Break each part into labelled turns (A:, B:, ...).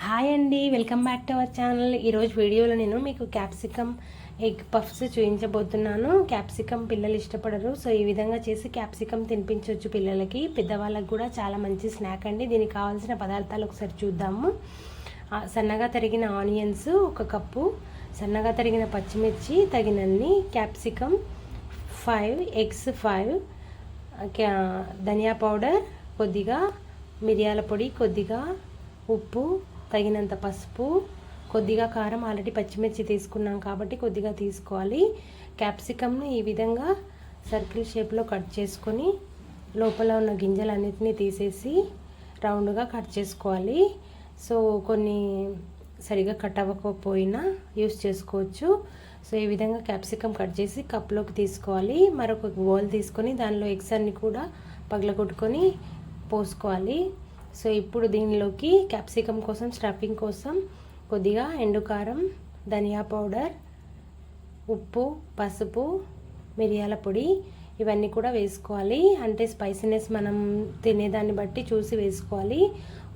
A: Hi అండి, welcome back to our channel. ఈరోజు వీడియోలో నేను మీకు క్యాప్సికమ్ ఎగ్ పఫ్స్ చూపించబోతున్నాను. క్యాప్సికమ్ పిల్లలు ఇష్టపడరు, సో ఈ విధంగా చేసి క్యాప్సికమ్ తినిపించవచ్చు పిల్లలకి. పెద్దవాళ్ళకి కూడా చాలా మంచి స్నాక్ అండి. దీనికి కావాల్సిన పదార్థాలు ఒకసారి చూద్దాము. సన్నగా తరిగిన ఆనియన్స్ 1 కప్పు, సన్నగా తరిగిన పచ్చిమిర్చి తగినన్ని, క్యాప్సికమ్ 5, ఎగ్స్ 5, ధనియా పౌడర్ కొద్దిగా, మిరియాల పొడి కొద్దిగా, ఉప్పు తగినంత, పసుపు కొద్దిగా, కారం. ఆల్రెడీ పచ్చిమిర్చి తీసుకున్నాం కాబట్టి కొద్దిగా తీసుకోవాలి. క్యాప్సికమ్ను ఈ విధంగా సర్కిల్ షేప్లో కట్ చేసుకొని లోపల ఉన్న గింజలన్నిటినీ తీసేసి రౌండ్గా కట్ చేసుకోవాలి. సో కొన్ని సరిగా కట్ అవ్వకపోయినా యూస్ చేసుకోవచ్చు. సో ఈ విధంగా క్యాప్సికమ్ కట్ చేసి కప్లోకి తీసుకోవాలి. మరొక బౌల్ తీసుకొని దానిలో ఎగ్స్ అన్ని కూడా పగలగొట్టుకొని పోసుకోవాలి. సో ఇప్పుడు దీనిలోకి క్యాప్సికమ్ కోసం స్టఫింగ్ కోసం కొద్దిగా ఎండుకారం, ధనియా పౌడర్, ఉప్పు, పసుపు, మిరియాల పొడి ఇవన్నీ కూడా వేసుకోవాలి. అంటే స్పైసీనెస్ మనం తినేదాన్ని బట్టి చూసి వేసుకోవాలి.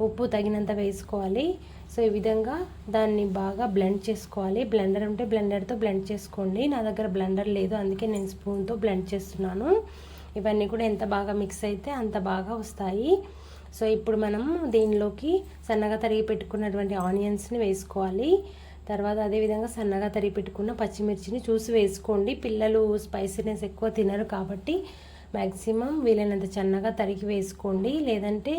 A: ఉప్పు తగినంత వేసుకోవాలి. సో ఈ విధంగా దాన్ని బాగా బ్లెండ్ చేసుకోవాలి. బ్లెండర్ ఉంటే బ్లెండర్తో బ్లెండ్ చేసుకోండి. నా దగ్గర బ్లెండర్ లేదు, అందుకే నేను స్పూన్తో బ్లెండ్ చేస్తున్నాను. ఇవన్నీ కూడా ఎంత బాగా మిక్స్ అయితే అంత బాగా వస్తాయి. సో ఇప్పుడు మనం దీనిలోకి సన్నగా తరిగి పెట్టుకున్నటువంటి ఆనియన్స్ని వేసుకోవాలి. తర్వాత అదేవిధంగా సన్నగా తరిగి పెట్టుకున్న పచ్చిమిర్చిని చూసి వేసుకోండి. పిల్లలు స్పైసీనెస్ ఎక్కువ తినరు కాబట్టి మ్యాక్సిమం వీలైనంత సన్నగా తరిగి వేసుకోండి. లేదంటే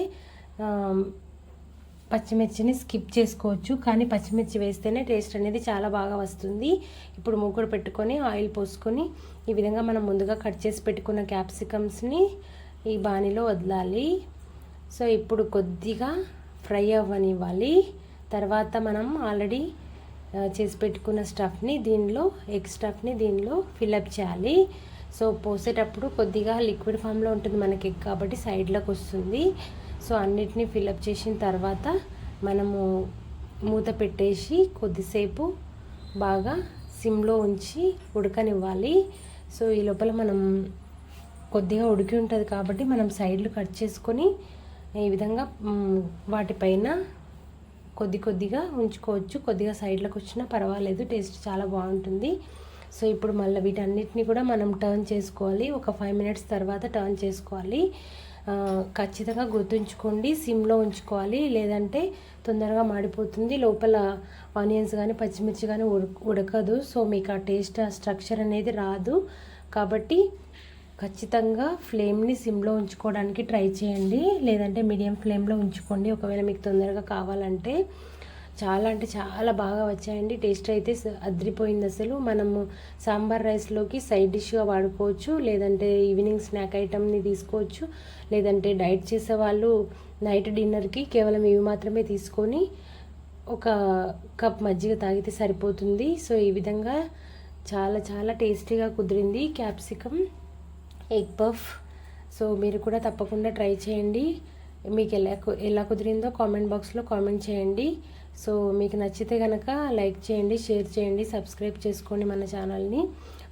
A: పచ్చిమిర్చిని స్కిప్ చేసుకోవచ్చు, కానీ పచ్చిమిర్చి వేస్తేనే టేస్ట్ అనేది చాలా బాగా వస్తుంది. ఇప్పుడు మూకుడు పెట్టుకొని ఆయిల్ పోసుకొని ఈ విధంగా మనం ముందుగా కట్ చేసి పెట్టుకున్న క్యాప్సికమ్స్ని ఈ బాణీలో వదలాలి. సో ఇప్పుడు కొద్దిగా ఫ్రై అవ్వనివ్వాలి. తర్వాత మనం ఆల్రెడీ చేసి పెట్టుకున్న స్టఫ్ని దీనిలో, ఎగ్ స్టఫ్ని దీనిలో ఫిల్అప్ చేయాలి. సో పోసేటప్పుడు కొద్దిగా లిక్విడ్ ఫామ్లో ఉంటుంది మనకి ఎగ్ కాబట్టి సైడ్లోకి వస్తుంది. సో అన్నిటినీ ఫిల్అప్ చేసిన తర్వాత మనము మూత పెట్టేసి కొద్దిసేపు బాగా సిమ్లో ఉంచి ఉడకనివ్వాలి. సో ఈ లోపల మనం కొద్దిగా ఉడికి ఉంటుంది కాబట్టి మనం సైడ్లు కట్ చేసుకొని ఈ విధంగా వాటిపైన కొద్దిగా ఉంచుకోవచ్చు. కొద్దిగా సైడ్లకు వచ్చినా పర్వాలేదు, టేస్ట్ చాలా బాగుంటుంది. సో ఇప్పుడు మళ్ళీ వీటన్నిటిని కూడా మనం టర్న్ చేసుకోవాలి. ఒక 5 మినిట్స్ తర్వాత టర్న్ చేసుకోవాలి. ఖచ్చితంగా గుర్తుంచుకోండి, సిమ్లో ఉంచుకోవాలి, లేదంటే తొందరగా మాడిపోతుంది. లోపల ఆనియన్స్ కానీ పచ్చిమిర్చి కానీ ఉడకదు. సో మీకు ఆ టేస్ట్, ఆ స్ట్రక్చర్ అనేది రాదు. కాబట్టి ఖచ్చితంగా ఫ్లేమ్ని సిమ్లో ఉంచుకోవడానికి ట్రై చేయండి, లేదంటే మీడియం ఫ్లేమ్లో ఉంచుకోండి ఒకవేళ మీకు తొందరగా కావాలంటే. చాలా అంటే చాలా బాగా వచ్చాయండి. టేస్ట్ అయితే అదిరిపోయింది అసలు. మనము సాంబార్ రైస్లోకి సైడ్ డిష్గా వాడుకోవచ్చు, లేదంటే ఈవినింగ్ స్నాక్ ఐటమ్ని తీసుకోవచ్చు, లేదంటే డైట్ చేసేవాళ్ళు నైట్ డిన్నర్కి కేవలం ఇవి మాత్రమే తీసుకొని 1 కప్ మజ్జిగ తాగితే సరిపోతుంది. సో ఈ విధంగా చాలా చాలా టేస్టీగా కుదిరింది క్యాప్సికమ్ ఎగ్ పఫ్. సో మీరు కూడా తప్పకుండా ట్రై చేయండి. మీకు ఎలా కుదిరిందో కామెంట్ బాక్స్లో కామెంట్ చేయండి. సో మీకు నచ్చితే కనుక లైక్ చేయండి, షేర్ చేయండి, సబ్స్క్రైబ్ చేసుకోండి మన ఛానల్ని.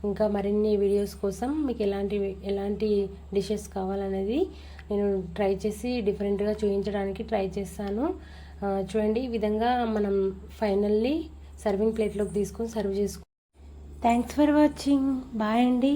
A: ఇంకా మరిన్ని వీడియోస్ కోసం మీకు ఎలాంటి డిషెస్ కావాలనేది నేను ట్రై చేసి డిఫరెంట్గా చూపించడానికి ట్రై చేస్తాను. చూడండి, ఈ విధంగా మనం ఫైనల్లీ సర్వింగ్ ప్లేట్లోకి తీసుకొని సర్వ్ చేసుకో. Thanks for watching. బాయ్ అండి.